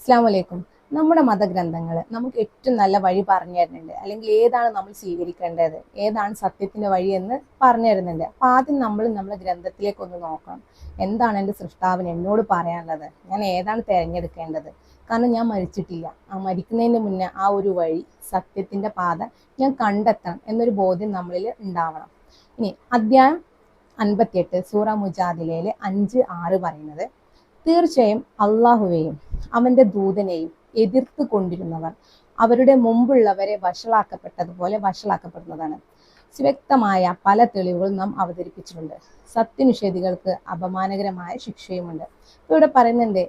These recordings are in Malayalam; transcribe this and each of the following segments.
അസ്സാം വലൈക്കും. നമ്മുടെ മതഗ്രന്ഥങ്ങൾ നമുക്ക് ഏറ്റവും നല്ല വഴി പറഞ്ഞു തരുന്നുണ്ട്, അല്ലെങ്കിൽ ഏതാണ് നമ്മൾ സ്വീകരിക്കേണ്ടത്, ഏതാണ് സത്യത്തിന്റെ വഴി എന്ന് പറഞ്ഞു തരുന്നുണ്ട്. അപ്പൊ ആദ്യം നമ്മുടെ ഗ്രന്ഥത്തിലേക്ക് ഒന്ന് നോക്കണം. എന്താണ് എൻ്റെ സൃഷ്ടാവിന് എന്നോട് പറയാനുള്ളത്, ഞാൻ ഏതാണ് തിരഞ്ഞെടുക്കേണ്ടത്? കാരണം ഞാൻ മരിച്ചിട്ടില്ല. ആ മരിക്കുന്നതിന് മുന്നേ ആ ഒരു വഴി, സത്യത്തിന്റെ പാത ഞാൻ കണ്ടെത്തണം എന്നൊരു ബോധ്യം നമ്മളിൽ ഉണ്ടാവണം. ഇനി അധ്യായം 58 സൂറ മുജാദിലയിലെ 5-6 പറയുന്നത്, തീർച്ചയായും അള്ളാഹുവേയും അവന്റെ ദൂതനെയും എതിർത്ത് കൊണ്ടിരുന്നവർ അവരുടെ മുമ്പുള്ളവരെ വഷളാക്കപ്പെട്ടതുപോലെ വഷളാക്കപ്പെടുന്നതാണ്. വ്യക്തമായ പല തെളിവുകളും നാം അവതരിപ്പിച്ചിട്ടുണ്ട്. സത്യനിഷേധികൾക്ക് അപമാനകരമായ ശിക്ഷയുമുണ്ട്. ഇവിടെ പറയുന്നുണ്ട്,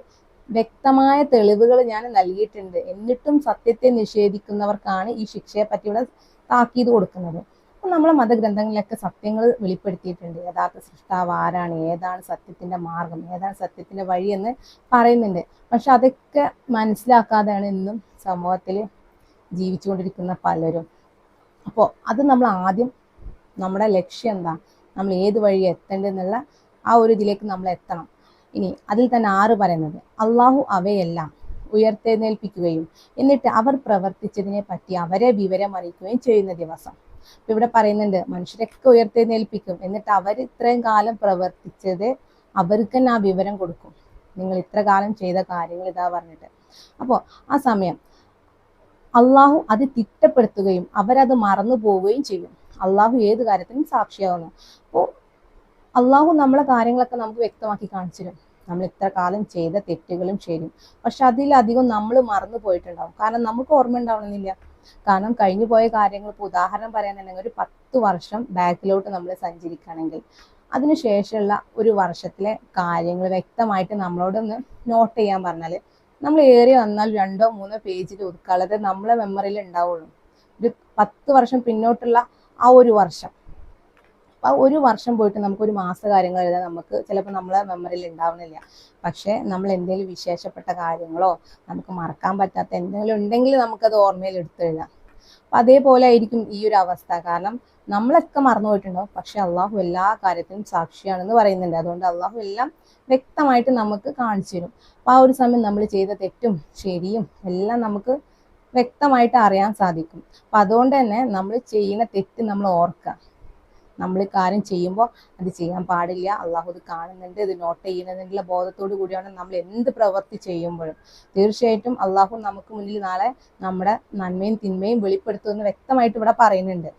വ്യക്തമായ തെളിവുകൾ ഞാൻ നൽകിയിട്ടുണ്ട്, എന്നിട്ടും സത്യത്തെ നിഷേധിക്കുന്നവർക്കാണ് ഈ ശിക്ഷയെ പറ്റിയുള്ള താക്കീത് കൊടുക്കുന്നത്. അപ്പൊ നമ്മളെ മതഗ്രന്ഥങ്ങളിലൊക്കെ സത്യങ്ങൾ വെളിപ്പെടുത്തിയിട്ടുണ്ട്. യഥാർത്ഥ സൃഷ്ടാവ് ആരാണ്, ഏതാണ് സത്യത്തിന്റെ മാർഗം, ഏതാണ് സത്യത്തിന്റെ വഴി എന്ന് പറയുന്നുണ്ട്. പക്ഷെ അതൊക്കെ മനസ്സിലാക്കാതെയാണ് ഇന്നും സമൂഹത്തിൽ ജീവിച്ചുകൊണ്ടിരിക്കുന്ന പലരും. അപ്പോൾ അത് നമ്മൾ ആദ്യം, നമ്മുടെ ലക്ഷ്യം എന്താ, നമ്മൾ ഏത് വഴി എത്തേണ്ടതെന്നുള്ള ആ ഒരു ഇതിലേക്ക് നമ്മൾ എത്തണം. ഇനി അതിൽ തന്നെ 6 പറയുന്നത്, അള്ളാഹു അവയെല്ലാം ഉയർത്തെഴുന്നേൽപ്പിക്കുകയും എന്നിട്ട് അവർ പ്രവർത്തിച്ചതിനെ പറ്റി അവരെ വിവരം അറിയിക്കുകയും ചെയ്യുന്ന ദിവസം. ഇവിടെ പറയുന്നുണ്ട്, മനുഷ്യരൊക്കെ ഉയർത്തെഴുന്നേൽപ്പിക്കും, എന്നിട്ട് അവർ ഇത്രയും കാലം പ്രവർത്തിച്ചത് അവർക്ക് തന്നെ ആ വിവരം കൊടുക്കും. നിങ്ങൾ ഇത്ര കാലം ചെയ്ത കാര്യങ്ങൾ ഇതാ പറഞ്ഞിട്ട്. അപ്പോൾ ആ സമയം അള്ളാഹു അത് തിട്ടപ്പെടുത്തുകയും അവരത് മറന്നു പോവുകയും ചെയ്യും. അള്ളാഹു ഏത് കാര്യത്തിനും സാക്ഷിയാവുന്നു. അപ്പോൾ അള്ളാഹു നമ്മളെ കാര്യങ്ങളൊക്കെ നമുക്ക് വ്യക്തമാക്കി കാണിച്ചിരും. നമ്മൾ ഇത്ര കാലം ചെയ്ത തെറ്റുകളും ശരിയും. പക്ഷെ അതിലധികം നമ്മൾ മറന്നു പോയിട്ടുണ്ടാവും. കാരണം നമുക്ക് ഓർമ്മ ഉണ്ടാവണമെന്നില്ല. കാരണം കഴിഞ്ഞു പോയ കാര്യങ്ങൾ, ഇപ്പോൾ ഉദാഹരണം പറയാനുണ്ടെങ്കിൽ ഒരു 10 വർഷം ബാക്കിലോട്ട് നമ്മൾ സഞ്ചരിക്കുകയാണെങ്കിൽ അതിനുശേഷമുള്ള ഒരു വർഷത്തിലെ കാര്യങ്ങൾ വ്യക്തമായിട്ട് നമ്മളോടൊന്ന് നോട്ട് ചെയ്യാൻ പറഞ്ഞാൽ നമ്മൾ ഏറി വന്നാൽ 2-3 പേജിൽ ഒതുക്കാനുള്ളത് നമ്മളെ മെമ്മറിയിൽ ഉണ്ടാവുള്ളൂ. ഒരു 10 വർഷം പിന്നോട്ടുള്ള ആ ഒരു വർഷം, ആ ഒരു വർഷം പോയിട്ട് നമുക്കൊരു മാസ കാര്യങ്ങൾ എഴുതാൻ നമുക്ക് ചിലപ്പോൾ നമ്മളെ മെമ്മറിയിൽ ഉണ്ടാവുന്നില്ല. പക്ഷെ നമ്മൾ എന്തെങ്കിലും വിശേഷപ്പെട്ട കാര്യങ്ങളോ നമുക്ക് മറക്കാൻ പറ്റാത്ത എന്തെങ്കിലും ഉണ്ടെങ്കിൽ നമുക്കത് ഓർമ്മയിൽ എടുത്തെഴുതാം. അപ്പം അതേപോലെ ആയിരിക്കും ഈ ഒരു അവസ്ഥ. കാരണം നമ്മളൊക്കെ മറന്നു പോയിട്ടുണ്ടാവും, പക്ഷെ അള്ളാഹു എല്ലാ കാര്യത്തിനും സാക്ഷിയാണെന്ന് പറയുന്നുണ്ട്. അതുകൊണ്ട് അള്ളാഹു എല്ലാം വ്യക്തമായിട്ട് നമുക്ക് കാണിച്ചു തരും. അപ്പം ആ ഒരു സമയം നമ്മൾ ചെയ്ത തെറ്റും ശരിയും എല്ലാം നമുക്ക് വ്യക്തമായിട്ട് അറിയാൻ സാധിക്കും. അപ്പം അതുകൊണ്ട് തന്നെ നമ്മൾ ചെയ്യുന്ന തെറ്റ് നമ്മൾ ഓർക്കുക. നമ്മൾ കാര്യം ചെയ്യുമ്പോൾ അത് ചെയ്യാൻ പാടില്ല, അള്ളാഹു ഇത് കാണുന്നുണ്ട്, ഇത് നോട്ട് ചെയ്യുന്നതിനുള്ള ബോധത്തോടു കൂടിയാണ് നമ്മൾ എന്ത് പ്രവൃത്തി ചെയ്യുമ്പോഴും. തീർച്ചയായിട്ടും അള്ളാഹു നമുക്ക് മുന്നിൽ നാളെ നമ്മുടെ നന്മയും തിന്മയും വെളിപ്പെടുത്തുമെന്ന് വ്യക്തമായിട്ട് ഇവിടെ പറയുന്നുണ്ട്.